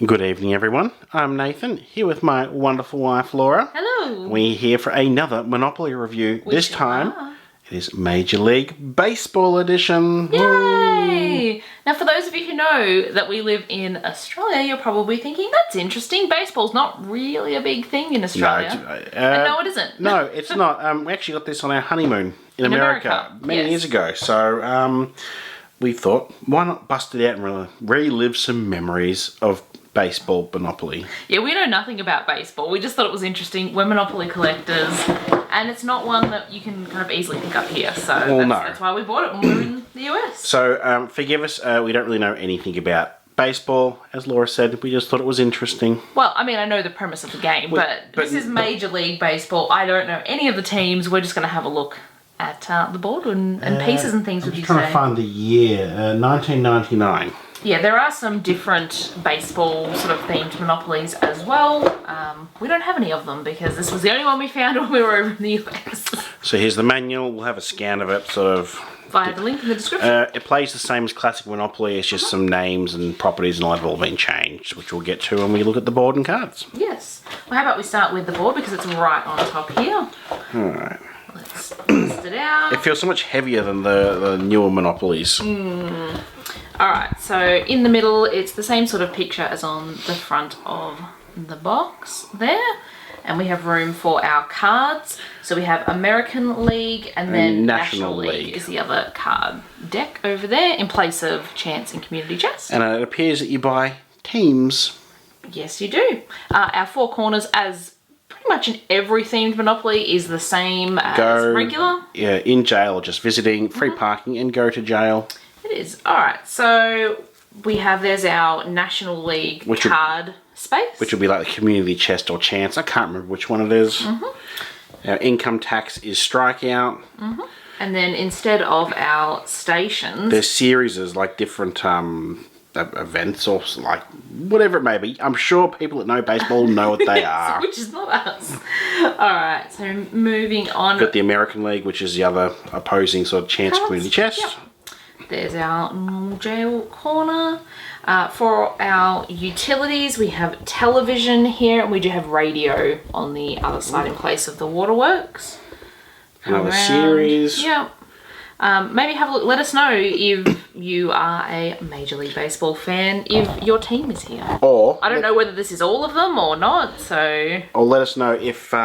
Good evening, everyone. I'm Nathan, here with my wonderful wife, Laura. Hello. We're here for another Monopoly review. This time, it is Major League Baseball edition. Yay! Now, for those of you who know that we live in Australia, you're probably thinking, that's interesting. Baseball's not really a big thing in Australia. No, it isn't. No, it's not. We actually got this on our honeymoon in America many years ago. So we thought, why not bust it out and relive some memories of baseball Monopoly. Yeah, we know nothing about baseball. We just thought it was interesting. We're Monopoly collectors, and it's not one that you can kind of easily pick up here. So that's why we bought it when we were in the US. So forgive us, we don't really know anything about baseball. As Laura said, we just thought it was interesting. Well, I mean, I know the premise of the game, but this is Major League Baseball. I don't know any of the teams. We're just going to have a look at the board and pieces and things with you today. I'm trying to find the year, 1999. Yeah, there are some different baseball sort of themed Monopolies as well. We don't have any of them because this was the only one we found when we were over in the US. So here's the manual. We'll have a scan of it, sort of. Via the link in the description. It plays the same as classic Monopoly. It's just some names and properties and all have all been changed, which we'll get to when we look at the board and cards. Yes. Well, how about we start with the board because it's right on top here. Alright. Let's test it out. It feels so much heavier than the newer Monopolies. Alright, so in the middle, it's the same sort of picture as on the front of the box there. And we have room for our cards. So we have American League and then National League is the other card deck over there in place of Chance and Community Chest. And it appears that you buy teams. Yes, you do. Our four corners, as pretty much in every themed Monopoly, is the same as regular. Yeah, in jail or just visiting, free parking and go to jail. It is. Alright, so there's our National League card space. Which will be like the Community Chest or Chance. I can't remember which one it is. Our income tax is Strikeout. And then instead of our stations... There's series like different events or like whatever it may be. I'm sure people that know baseball know what they are. Which is not us. Alright, so moving on. Got the American League, which is the other opposing sort of Chance Community Chest. Yep. There's our normal jail corner. For our utilities, we have television here, and we do have radio on the other side in place of the waterworks. Another series. Yep. Maybe have a look. Let us know if you are a Major League Baseball fan, if your team is here. Or I don't know whether this is all of them or not, so... Or let us know if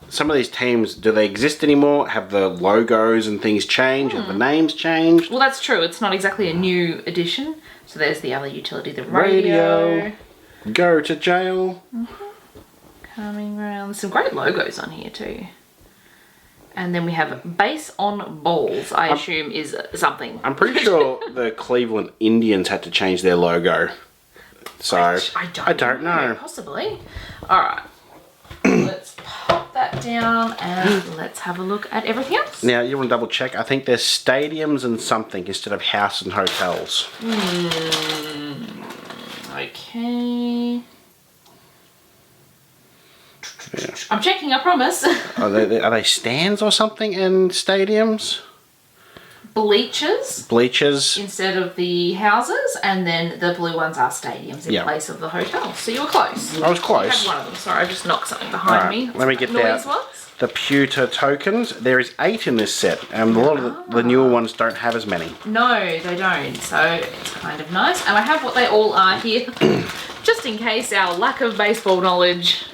some of these teams, do they exist anymore? Have the logos and things changed? Have the names changed? Well, that's true. It's not exactly a new addition. So there's the other utility, the radio. Go to jail. Coming around. There's some great logos on here too. And then we have base on balls, I assume is something. I'm pretty sure the Cleveland Indians had to change their logo. So, I don't know. Possibly. Alright. Let's pop that down and let's have a look at everything else. Now, you want to double check? I think there's stadiums and something instead of house and hotels. Okay. Yeah. I'm checking, I promise. Are they stands or something in stadiums? Bleachers instead of the houses, and then the blue ones are stadiums in place of the hotels. So you were close. I was close. You had one of them. Sorry, I just knocked something behind me. Let me get the pewter tokens. There is 8 in this set, and a lot of the newer ones don't have as many. No, they don't. So it's kind of nice. And I have what they all are here, just in case our lack of baseball knowledge,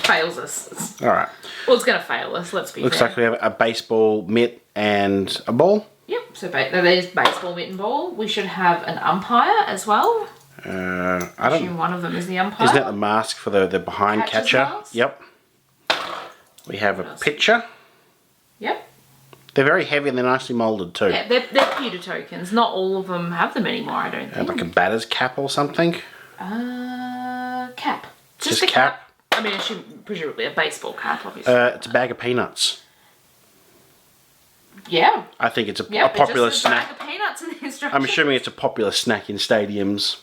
fails us. All right. Well, it's going to fail us, let's be fair. Looks like we have a baseball mitt and a ball. Yep, so there's baseball, mitt and ball. We should have an umpire as well. I assume one of them is the umpire. Isn't that the mask for the behind catcher? Mask? Yep. We have a pitcher. Yep. They're very heavy and they're nicely moulded too. Yeah, they're pewter tokens. Not all of them have them anymore, I don't think. Like a batter's cap or something? Cap. Just a cap? I mean, presumably a baseball cap, obviously. It's a bag of peanuts. Yeah. I think it's a popular snack. Bag of peanuts in the instructions. I'm assuming it's a popular snack in stadiums.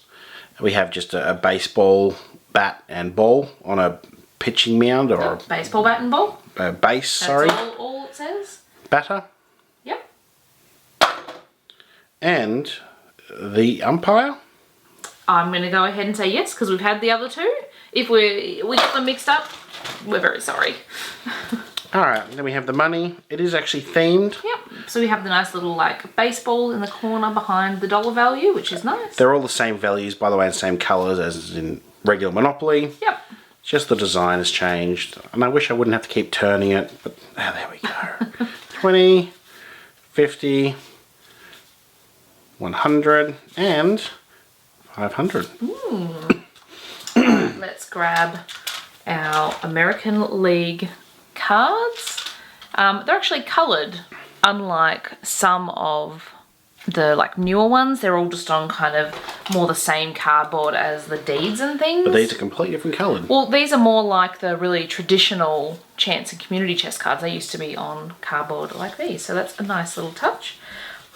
We have just a baseball bat and ball on a pitching mound or a baseball bat and ball. Base, sorry. That's all it says. Batter. Yep. And the umpire. I'm going to go ahead and say yes because we've had the other two. If we got them mixed up, we're very sorry. Alright, then we have the money. It is actually themed. Yep. So we have the nice little like baseball in the corner behind the dollar value, which is nice. They're all the same values, by the way, and same colours as in regular Monopoly. Yep. Just the design has changed. And I wish I wouldn't have to keep turning it, but there we go. 20, 50, 100, and 500. Let's grab our American League cards. They're actually coloured, unlike some of the like newer ones. They're all just on kind of more the same cardboard as the deeds and things. But these are completely different coloured. Well, these are more like the really traditional chance and community chest cards. They used to be on cardboard like these, so that's a nice little touch.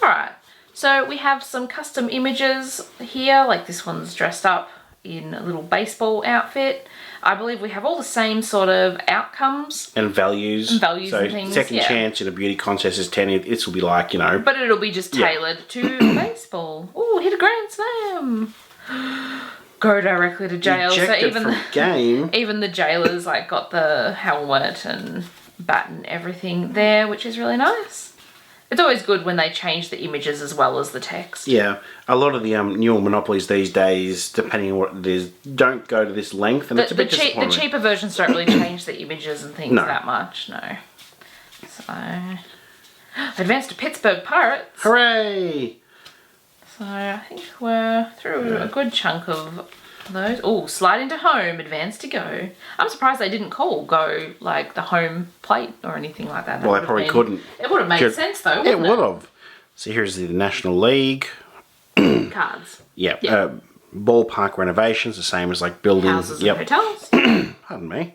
All right, so we have some custom images here, like this one's dressed up in a little baseball outfit. I believe we have all the same sort of outcomes. And values. And values so and things, second yeah. chance in a beauty contest is 10. This will be like, you know. But it'll be just tailored to baseball. Ooh, hit a grand slam. Go directly to jail. Ejected So even from game. even the jailers like got the helmet and bat and everything there, which is really nice. It's always good when they change the images as well as the text. Yeah, a lot of the newer Monopolies these days, depending on what it is, don't go to this length, and it's a bit The disappointing. cheaper versions don't really change the images and things No. that much, no. So, advance to Pittsburgh Pirates. Hooray! So I think we're through a good chunk of those. Oh, slide into home, advance to go. I'm surprised they didn't call go like the home plate or anything like that. Well, they probably couldn't. It would have made Could- sense though, It wouldn't would have. So here's the National League. Cards, Yeah. Yeah. Ballpark renovations, the same as like building. houses Yep. and hotels. Pardon me.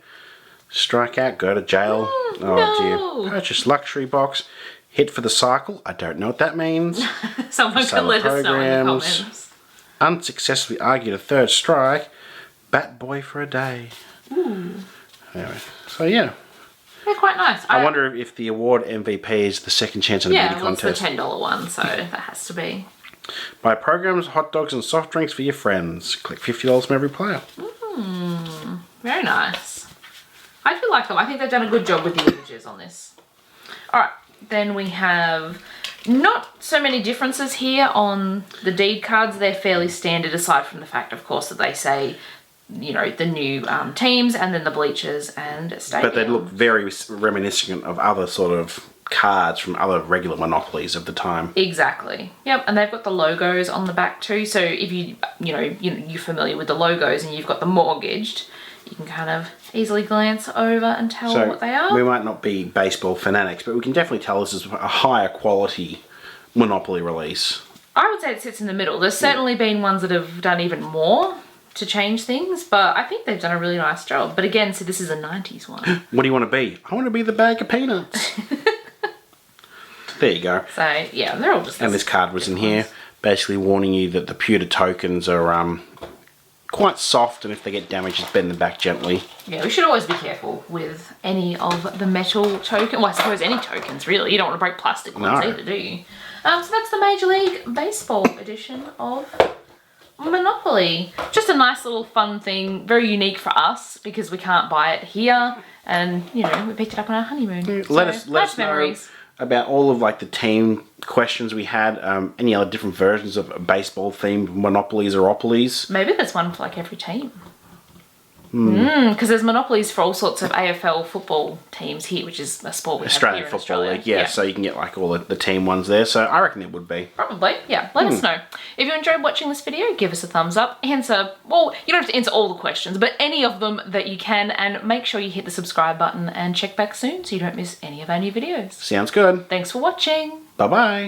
Strike out, go to jail. Oh no. dear. Purchase luxury box. Hit for the cycle. I don't know what that means. Someone can Solar let us know in the programs. comments. Unsuccessfully argued a third strike. Bat boy for a day. Anyway, so yeah. They're quite nice. I wonder if the award MVP is the second chance in a beauty Yeah, well, it's the contest. $10 one, so that has to be. Buy programs, hot dogs, and soft drinks for your friends. Click $50 from every player. Very nice. I do like them. I think they've done a good job with the images on this. Alright, then we have not so many differences here on the deed cards. They're fairly standard aside from the fact, of course, that they say, you know, the new teams and then the bleachers and stadium. But they look very reminiscent of other sort of cards from other regular Monopolies of the time. Exactly. Yep, and they've got the logos on the back too. So if you're familiar with the logos and you've got them mortgaged, you can kind of easily glance over and tell So what they are. we might not be baseball fanatics, but we can definitely tell this is a higher quality Monopoly release. I would say it sits in the middle. There's certainly been ones that have done even more to change things, but I think they've done a really nice job. But again, so this is a 90s one. What do you want to be? I want to be the bag of peanuts. There you go. So yeah, they're all just. And this card was in here, basically warning you that the pewter tokens are quite soft, and if they get damaged, just bend them back gently. Yeah, we should always be careful with any of the metal token. Well, I suppose any tokens really. You don't want to break plastic ones No. either, do you? So that's the Major League Baseball edition of Monopoly. Just a nice little fun thing, very unique for us because we can't buy it here, and you know we picked it up on our honeymoon. Let us nice know memories. about all of like the team questions we had. Any other different versions of baseball themed Monopolies or Opolies. Maybe there's one for like every team. Because there's monopolies for all sorts of AFL football teams here, which is a sport we Australian have here in Football Australia. League, yeah, so you can get like all the team ones there. So I reckon it would be. Probably, yeah. Let us know. If you enjoyed watching this video, give us a thumbs up. Answer, well, you don't have to answer all the questions, but any of them that you can, and make sure you hit the subscribe button and check back soon so you don't miss any of our new videos. Sounds good. Thanks for watching. Bye bye.